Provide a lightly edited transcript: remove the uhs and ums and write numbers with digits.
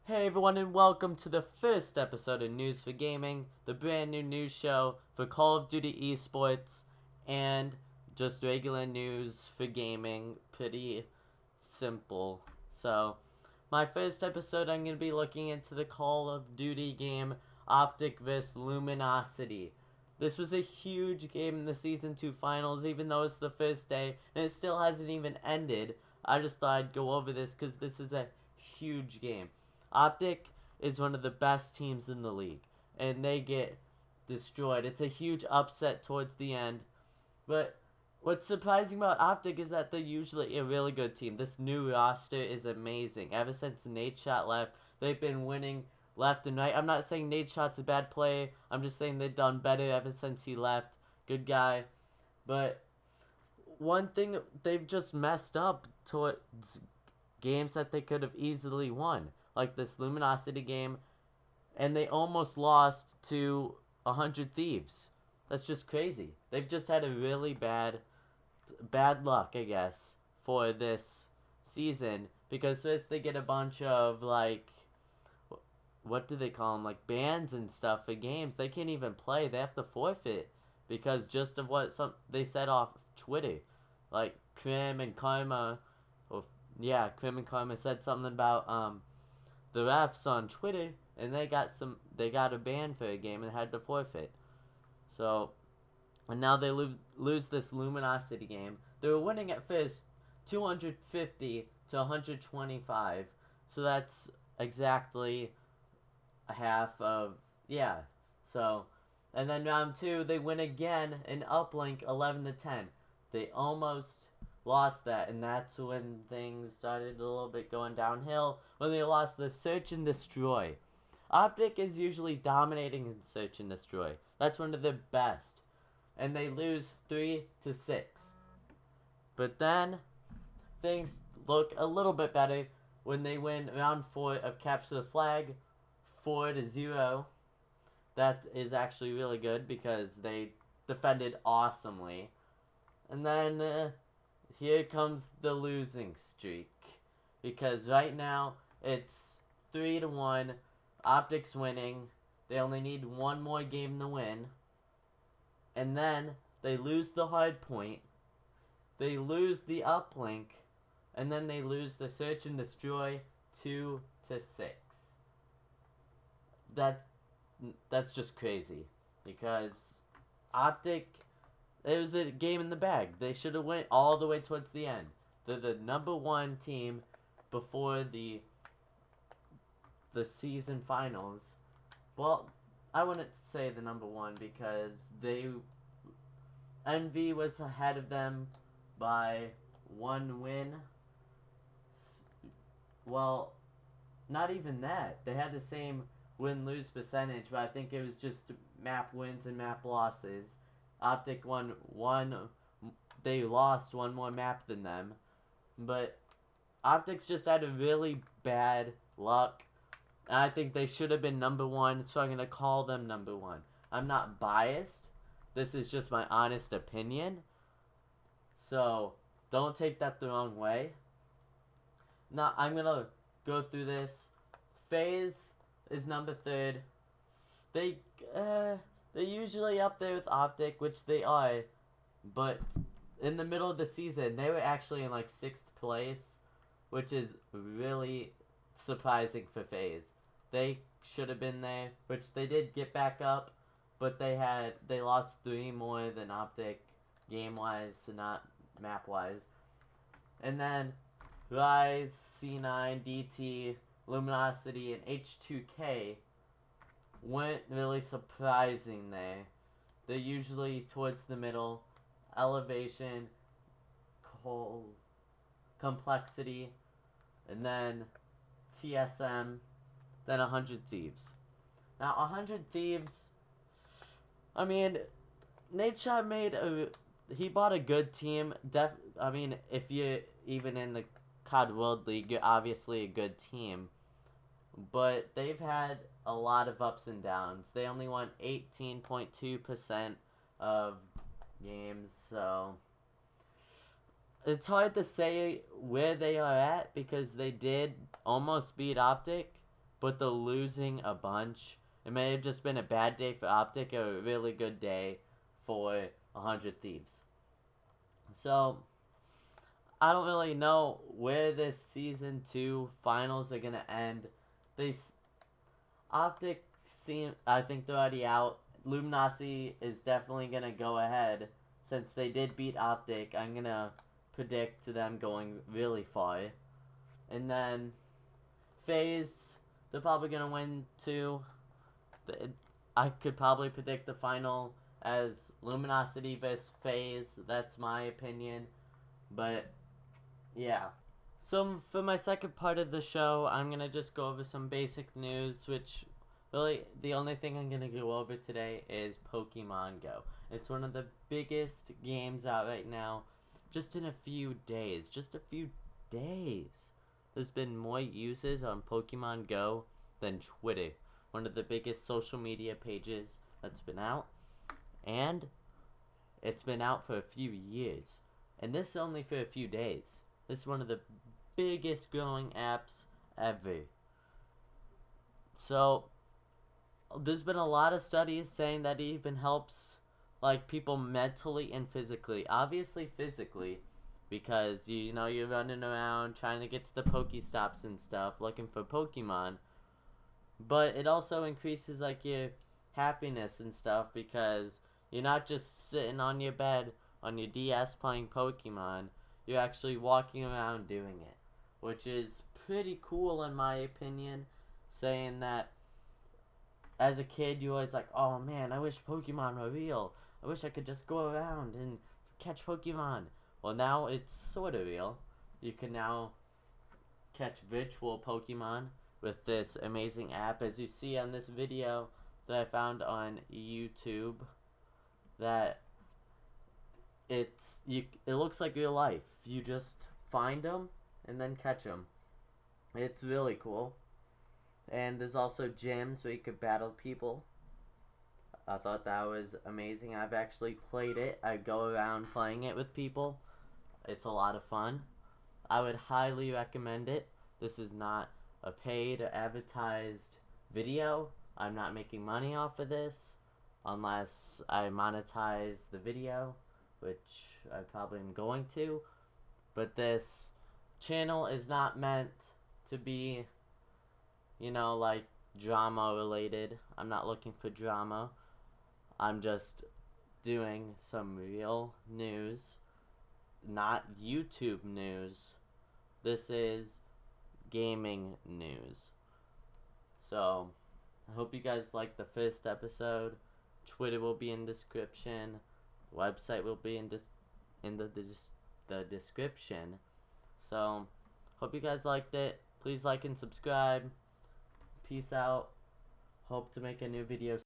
Hey everyone, and welcome to the first episode of News for Gaming, the brand new news show for Call of Duty esports and just regular news for gaming. Pretty simple. So, my first episode, I'm going to be looking into the Call of Duty game Optic vs Luminosity. This was a huge game in the Season 2 finals, even though it's the first day, and it still hasn't even ended. I just thought I'd go over this because this is a huge game. Optic is one of the best teams in the league, and they get destroyed. It's a huge upset towards the end, but what's surprising about Optic is that they're usually a really good team. This new roster is amazing. Ever since Nadeshot left, they've been winning left and right. I'm not saying Nadeshot's a bad player. I'm just saying they've done better ever since he left. Good guy. But one thing they've just messed up towards games that they could have easily won, like this Luminosity game, and they almost lost to 100 Thieves. That's just crazy. They've just had a really bad luck, I guess, for this season, because first they get a bunch of, like, what do they call them, like bans and stuff for games. They can't even play. They have to forfeit because just of what they said off Twitter. Like Krim and Karma, Krim and Karma said something about the refs on Twitter, and they got a ban for a game and had to forfeit. So, and now they lose this Luminosity game. They were winning at first 250 to 125. So that's exactly a half of, So, and then round 2 they win again in uplink 11 to 10. They almost lost that, and that's when things started a little bit going downhill, when they lost the Search and Destroy. Optic is usually dominating in Search and Destroy. That's one of the best. And they lose 3 to 6. But then things look a little bit better when they win round 4 of Capture the Flag 4 to 0. That is actually really good because they defended awesomely. And then here comes the losing streak, because right now it's 3 to 1. Optic's winning. They only need one more game to win. And then they lose the hard point. They lose the uplink, and then they lose the Search and Destroy 2 to 6. That's just crazy, because Optic, it was a game in the bag. They should have went all the way towards the end. They're the number 1 team before the season finals. Well, I wouldn't say the number 1 because Envy was ahead of them by 1 win. Well, not even that. They had the same win-lose percentage, but I think it was just map wins and map losses. Optic won one. They lost one more map than them, but Optic's just had a really bad luck. And I think they should have been number 1, so I'm gonna call them number 1. I'm not biased. This is just my honest opinion. So don't take that the wrong way. Now I'm gonna go through this. FaZe is number 3. They're usually up there with Optic, which they are, but in the middle of the season, they were actually in like 6th place, which is really surprising for FaZe. They should have been there, which they did get back up, but they lost 3 more than Optic, game-wise, so not map-wise. And then Rise, C9, DT, Luminosity, and H2K weren't really surprising there. They're usually towards the middle. Elevation, Complexity, and then TSM, then 100 Thieves. Now, 100 Thieves, I mean, Nadeshot he bought a good team. I mean, if you're even in the COD World League, you're obviously a good team. But they've had a lot of ups and downs. They only won 18.2% of games, so it's hard to say where they are at because they did almost beat Optic, but the losing a bunch. It may have just been a bad day for Optic or a really good day for 100 Thieves. So, I don't really know where this season 2 finals are gonna end. They Optic seem, I think they're already out. Luminosity is definitely gonna go ahead since they did beat Optic. I'm gonna predict them going really far, and then FaZe, they're probably gonna win too. I could probably predict the final as Luminosity vs FaZe. That's my opinion, but yeah. So for my second part of the show, I'm gonna just go over some basic news, which really the only thing I'm gonna go over today is Pokemon Go. It's one of the biggest games out right now. Just in a few days, there's been more uses on Pokemon Go than Twitter, one of the biggest social media pages that's been out, and it's been out for a few years, and this is only for a few days. This is one of the biggest growing apps ever. So there's been a lot of studies saying that it even helps like people mentally and physically. Obviously physically, because you know you're running around trying to get to the Pokestops and stuff looking for Pokemon. But it also increases like your happiness and stuff because you're not just sitting on your bed on your DS playing Pokemon. You're actually walking around doing it, which is pretty cool in my opinion. Saying that as a kid, you always like, oh man, I wish Pokemon were real. I wish I could just go around and catch Pokemon. Well, now it's sort of real. You can now catch virtual Pokemon with this amazing app, as you see on this video that I found on YouTube. That it looks like real life. You just find them and then catch them. It's really cool. And there's also gyms where you could battle people. I thought that was amazing. I've actually played it. I go around playing it with people. It's a lot of fun. I would highly recommend it. This is not a paid or advertised video. I'm not making money off of this unless I monetize the video, which I probably am going to. But this channel is not meant to be, you know, like drama related. I'm not looking for drama. I'm just doing some real news, not YouTube news. This is gaming news. So, I hope you guys liked the first episode. Twitter will be in description. The website will be in the description. So, hope you guys liked it. Please like and subscribe. Peace out. Hope to make a new video